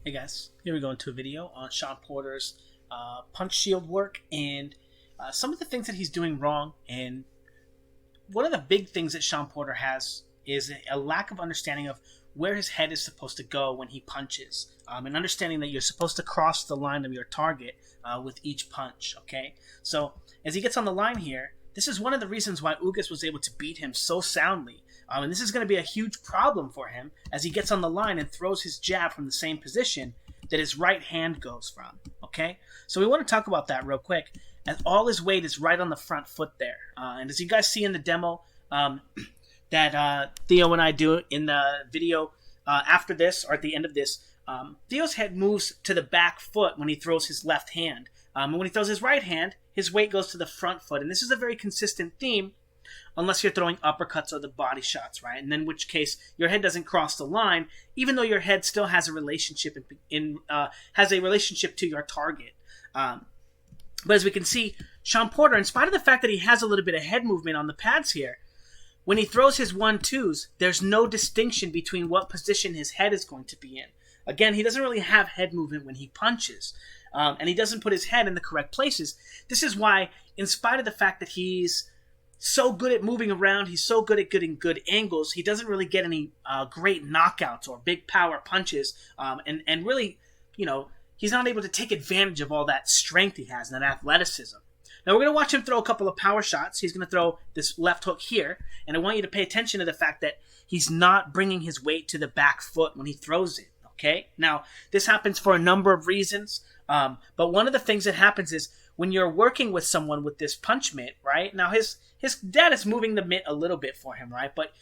Hey guys, here we go into a video on Shawn Porter's punch shield work and some of the things that he's doing wrong. And one of the big things that Shawn Porter has is a lack of understanding of where his head is supposed to go when he punches, and understanding that you're supposed to cross the line of your target with each punch. Okay, so as he gets on the line here, this is one of the reasons why Ugas was able to beat him so soundly. And this is going to be a huge problem for him as he gets on the line and throws his jab from the same position that his right hand goes from. Okay? So we want to talk about that real quick, as all his weight is right on the front foot there. And as you guys see in the demo that Theo and I do in the video after this, or at the end of this, Theo's head moves to the back foot when he throws his left hand. And when he throws his right hand, his weight goes to the front foot. And this is a very consistent theme, unless you're throwing uppercuts or the body shots, right? And in which case your head doesn't cross the line, even though your head still has a relationship to your target. But as we can see, Shawn Porter, in spite of the fact that he has a little bit of head movement on the pads here, when he throws his 1-2s, there's no distinction between what position his head is going to be in. Again, he doesn't really have head movement when he punches, and he doesn't put his head in the correct places. This is why, in spite of the fact that he's so good at moving around, he's so good at getting good angles, he doesn't really get any great knockouts or big power punches, and really, he's not able to take advantage of all that strength he has and that athleticism. Now we're going to watch him throw a couple of power shots. He's going to throw this left hook here, and I want you to pay attention to the fact that he's not bringing his weight to the back foot when he throws it, okay? Now, this happens for a number of reasons, but one of the things that happens is when you're working with someone with this punch mitt, right? Now, his dad is moving the mitt a little bit for him, right? But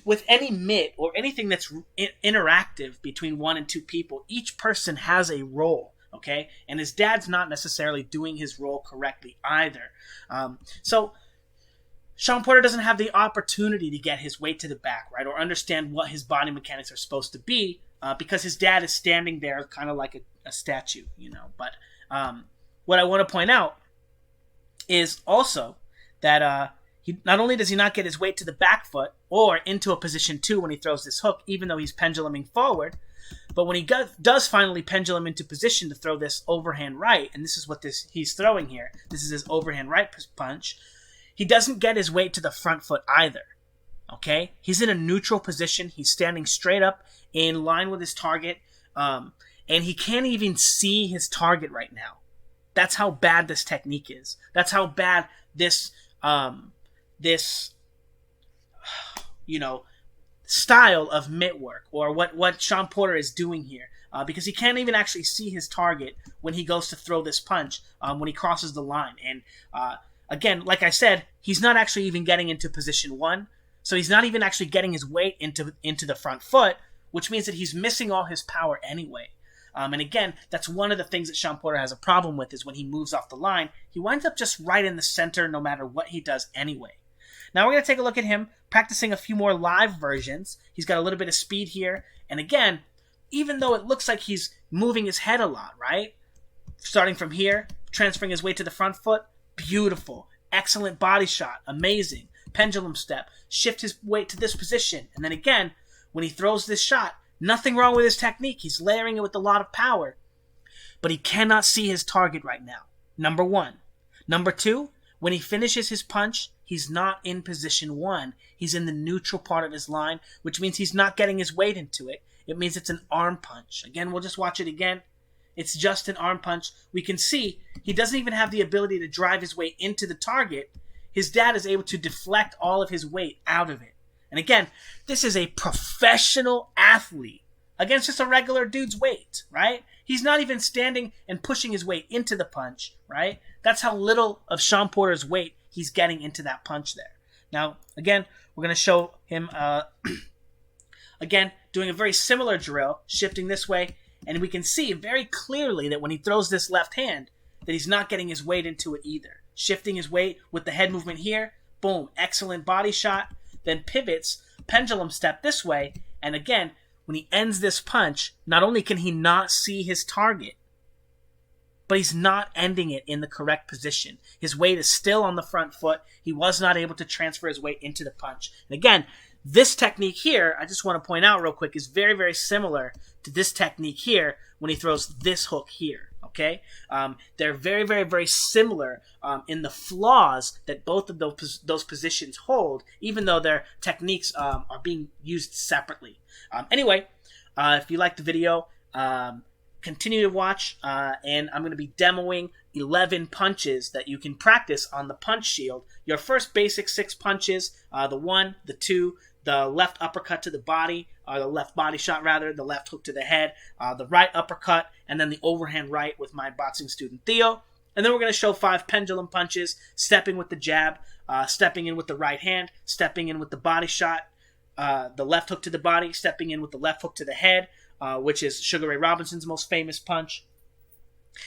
with any mitt or anything that's interactive between one and two people, each person has a role, okay? And his dad's not necessarily doing his role correctly either. So Shawn Porter doesn't have the opportunity to get his weight to the back, right? Or understand what his body mechanics are supposed to be because his dad is standing there kind of like a statue, But what I want to point out is also that he not only does he not get his weight to the back foot or into a position 2 when he throws this hook, even though he's penduluming forward, but when he does finally pendulum into position to throw this overhand right, and this is what he's throwing here, this is his overhand right punch, he doesn't get his weight to the front foot either. Okay? He's in a neutral position. He's standing straight up in line with his target, and he can't even see his target right now. That's how bad this technique is. That's how bad this style of mitt work, or what Shawn Porter is doing here, because he can't even actually see his target when he goes to throw this punch when he crosses the line. And again, like I said, he's not actually even getting into position 1, so he's not even actually getting his weight into the front foot, which means that he's missing all his power anyway. And again, that's one of the things that Shawn Porter has a problem with, is when he moves off the line, he winds up just right in the center no matter what he does anyway. Now we're going to take a look at him practicing a few more live versions. He's got a little bit of speed here. And again, even though it looks like he's moving his head a lot, right? Starting from here, transferring his weight to the front foot, beautiful. Excellent body shot, amazing. Pendulum step, shift his weight to this position. And then again, when he throws this shot, nothing wrong with his technique. He's layering it with a lot of power. But he cannot see his target right now. Number 1. Number 2, when he finishes his punch, he's not in position 1. He's in the neutral part of his line, which means he's not getting his weight into it. It means it's an arm punch. Again, we'll just watch it again. It's just an arm punch. We can see he doesn't even have the ability to drive his weight into the target. His dad is able to deflect all of his weight out of it. And again, this is a professional athlete against just a regular dude's weight, right? He's not even standing and pushing his weight into the punch, right? That's how little of Shawn Porter's weight he's getting into that punch there. Now, again, we're going to show him, again, doing a very similar drill, shifting this way, and we can see very clearly that when he throws this left hand, that he's not getting his weight into it either. Shifting his weight with the head movement here, boom, excellent body shot, then pivots, pendulum step this way, and again, when he ends this punch, not only can he not see his target, but he's not ending it in the correct position. His weight is still on the front foot. He was not able to transfer his weight into the punch. And again, this technique here, I just want to point out real quick, is very, very similar to this technique here when he throws this hook here. Okay, they're very, very, very similar in the flaws that both of those positions hold, even though their techniques are being used separately. Anyway, if you liked the video, continue to watch, and I'm going to be demoing 11 punches that you can practice on the punch shield. Your first basic 6 punches, the 1, the 2, the left uppercut to the body, or the left body shot rather, the left hook to the head, the right uppercut, and then the overhand right with my boxing student Theo. And then we're going to show 5 pendulum punches, stepping with the jab, stepping in with the right hand, stepping in with the body shot, the left hook to the body, stepping in with the left hook to the head, which is Sugar Ray Robinson's most famous punch,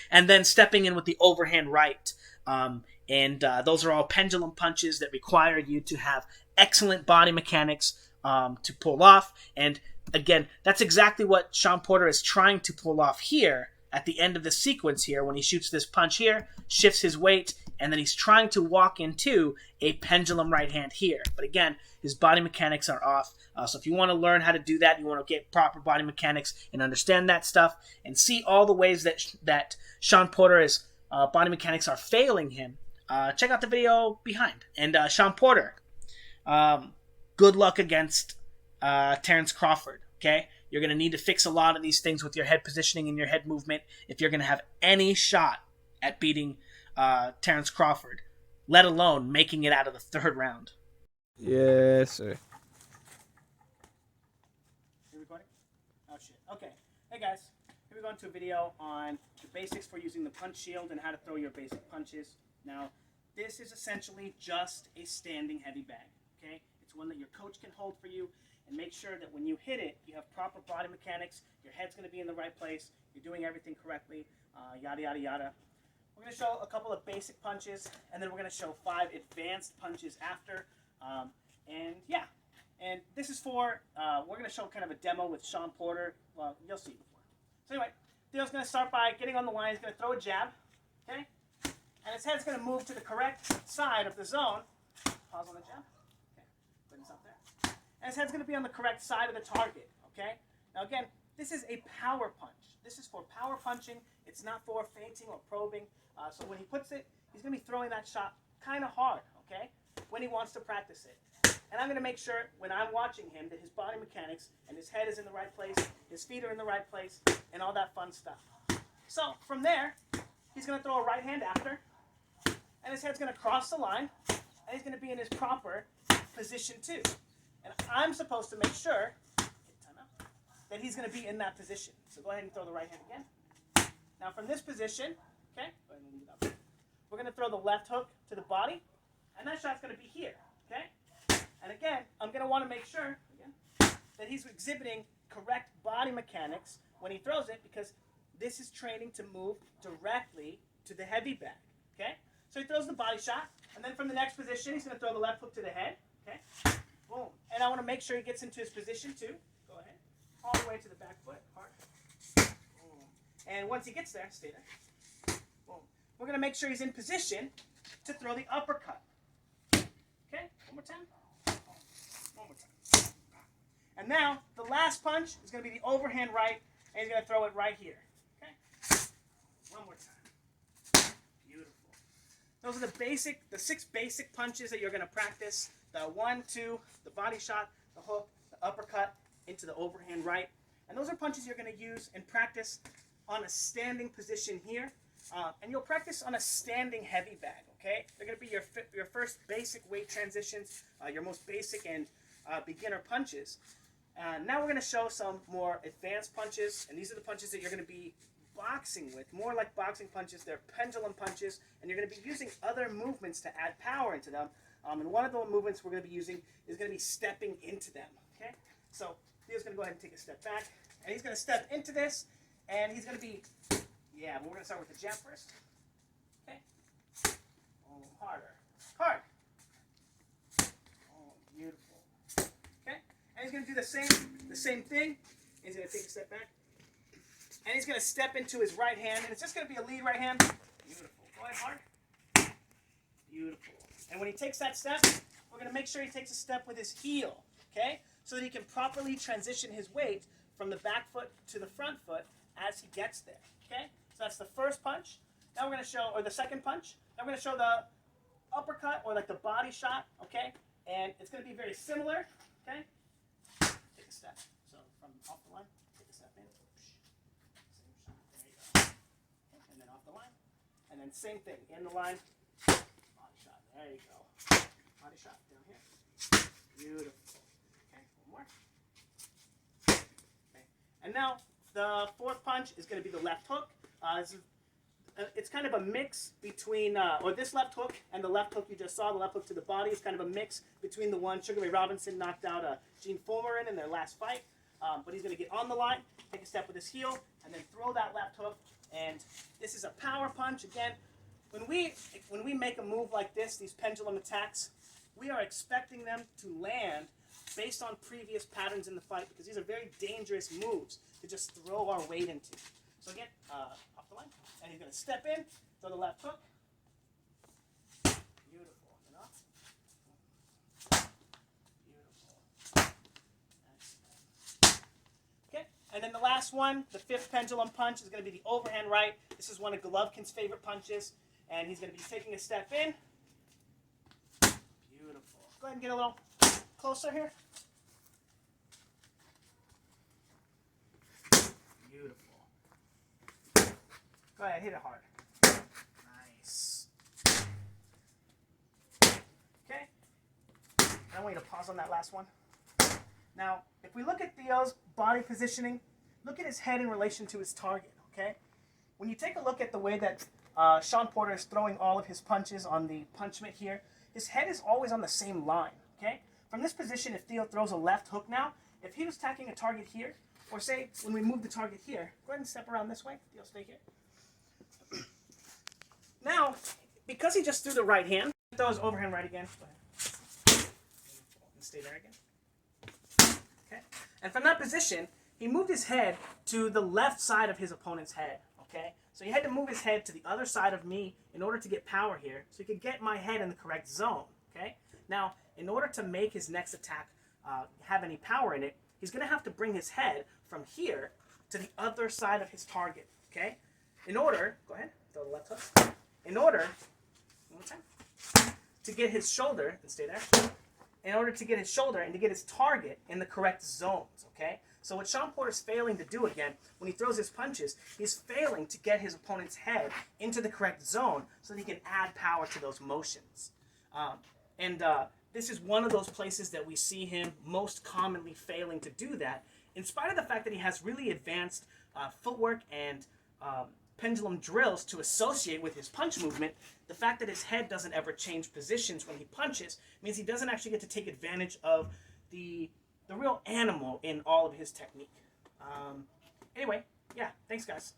and then stepping in with the overhand right. Those are all pendulum punches that require you to have excellent body mechanics to pull off. And again, that's exactly what Shawn Porter is trying to pull off here at the end of the sequence here when he shoots this punch here, shifts his weight, and then he's trying to walk into a pendulum right hand here. But again, his body mechanics are off. So if you want to learn how to do that, you want to get proper body mechanics and understand that stuff and see all the ways that Shawn Porter's body mechanics are failing him, check out the video behind. And Shawn Porter, good luck against Terrence Crawford, okay? You're going to need to fix a lot of these things with your head positioning and your head movement if you're going to have any shot at beating Terrence Crawford, let alone making it out of the 3rd round. Yes, sir. You recording? Oh, shit. Okay. Hey, guys. Here we go into a video on the basics for using the punch shield and how to throw your basic punches. Now, this is essentially just a standing heavy bag, okay? It's one that your coach can hold for you and make sure that when you hit it, you have proper body mechanics, your head's going to be in the right place, you're doing everything correctly, yada, yada, yada. We're going to show a couple of basic punches, and then we're going to show 5 advanced punches after. And this is for, we're going to show kind of a demo with Shawn Porter. Well, you'll see before. So anyway, Theo's going to start by getting on the line. He's going to throw a jab, okay? And his head's going to move to the correct side of the zone. Pause on the jab. Okay, put him up there. And his head's going to be on the correct side of the target, okay? Now again, this is a power punch. This is for power punching. It's not for feinting or probing. So when he puts it, he's going to be throwing that shot kind of hard, okay, when he wants to practice it. And I'm going to make sure when I'm watching him that his body mechanics and his head is in the right place, his feet are in the right place, and all that fun stuff. So from there, he's going to throw a right hand after, and his head's going to cross the line, and he's going to be in his proper position too. And I'm supposed to make sure that he's going to be in that position. So go ahead and throw the right hand again. Now from this position, okay, go ahead and leave it up. We're going to throw the left hook to the body, and that shot's going to be here, okay? And again, I'm going to want to make sure that he's exhibiting correct body mechanics when he throws it, because this is training to move directly to the heavy bag, okay? So he throws the body shot, and then from the next position, he's going to throw the left hook to the head, okay? Boom. And I want to make sure he gets into his position too. Go ahead. All the way to the back foot, hard. Boom. And once he gets there, stay there. Boom. We're going to make sure he's in position to throw the uppercut. Okay, one more time. One more time. And now, the last punch is going to be the overhand right, and he's going to throw it right here. Okay? One more time. Beautiful. Those are the 6 basic punches that you're going to practice. The 1, 2, the body shot, the hook, the uppercut, into the overhand right. And those are punches you're going to use and practice on a standing position here. And you'll practice on a standing heavy bag, okay? They're going to be your first basic weight transitions, your most basic and beginner punches. Now we're going to show some more advanced punches, and these are the punches that you're going to be boxing with, more like boxing punches. They're pendulum punches, and you're going to be using other movements to add power into them. And one of the movements we're going to be using is going to be stepping into them, okay? So Theo's going to go ahead and take a step back, and he's going to step into this, and he's going to be, yeah, but we're going to start with the jab first. Okay. Oh, harder. Hard. Oh, beautiful. Okay. And he's going to do the same thing. He's going to take a step back, and he's going to step into his right hand, and it's just going to be a lead right hand. Beautiful. Go ahead, hard. Beautiful. And when he takes that step, we're going to make sure he takes a step with his heel, okay? So that he can properly transition his weight from the back foot to the front foot as he gets there. Okay, so that's the first punch. Now we're going to show, or the second punch. Now we're going to show the uppercut, or like the body shot. Okay, and it's going to be very similar. Okay, take a step. So from off the line, take a step in. Same shot. There you go. Okay, and then off the line, and then same thing in the line. Body shot. There you go. Body shot down here. Beautiful. Okay, one more. Okay, and now the fourth punch is going to be the left hook. It's kind of a mix between, or this left hook and the left hook you just saw, the left hook to the body, is kind of a mix between the one Sugar Ray Robinson knocked out Gene Fullmer in their last fight. But he's going to get on the line, take a step with his heel, and then throw that left hook. And this is a power punch. Again, when we make a move like this, these pendulum attacks, we are expecting them to land based on previous patterns in the fight, because these are very dangerous moves to just throw our weight into. So again, off the line, and he's going to step in, throw the left hook. Beautiful. And off. Beautiful. Excellent. Okay, and then the last one, the fifth pendulum punch, is going to be the overhand right. This is one of Golovkin's favorite punches, and he's going to be taking a step in. Beautiful. Go ahead and get a little closer here. Beautiful. Go ahead, hit it hard. Nice. Okay. I want you to pause on that last one. Now, if we look at Theo's body positioning, look at his head in relation to his target, okay? When you take a look at the way that Shawn Porter is throwing all of his punches on the punch mitt here, his head is always on the same line, okay? From this position, if Theo throws a left hook now, if he was attacking a target here, or say when we move the target here, go ahead and step around this way. Theo, stay here. Now, because he just threw the right hand, throw his overhand right again. Go ahead. And stay there again. Okay. And from that position, he moved his head to the left side of his opponent's head. Okay. So he had to move his head to the other side of me in order to get power here, so he could get my head in the correct zone. Okay. Now, in order to make his next attack have any power in it, he's going to have to bring his head from here to the other side of his target. Okay. In order, go ahead, throw the left hook. In order, one more time, to get his shoulder, and stay there, in order to get his shoulder and to get his target in the correct zones, okay? So what Shawn Porter's failing to do again, when he throws his punches, he's failing to get his opponent's head into the correct zone so that he can add power to those motions. This is one of those places that we see him most commonly failing to do that, in spite of the fact that he has really advanced footwork and pendulum drills to associate with his punch movement. The fact that his head doesn't ever change positions when he punches means he doesn't actually get to take advantage of the real animal in all of his technique. Anyway, yeah, thanks guys.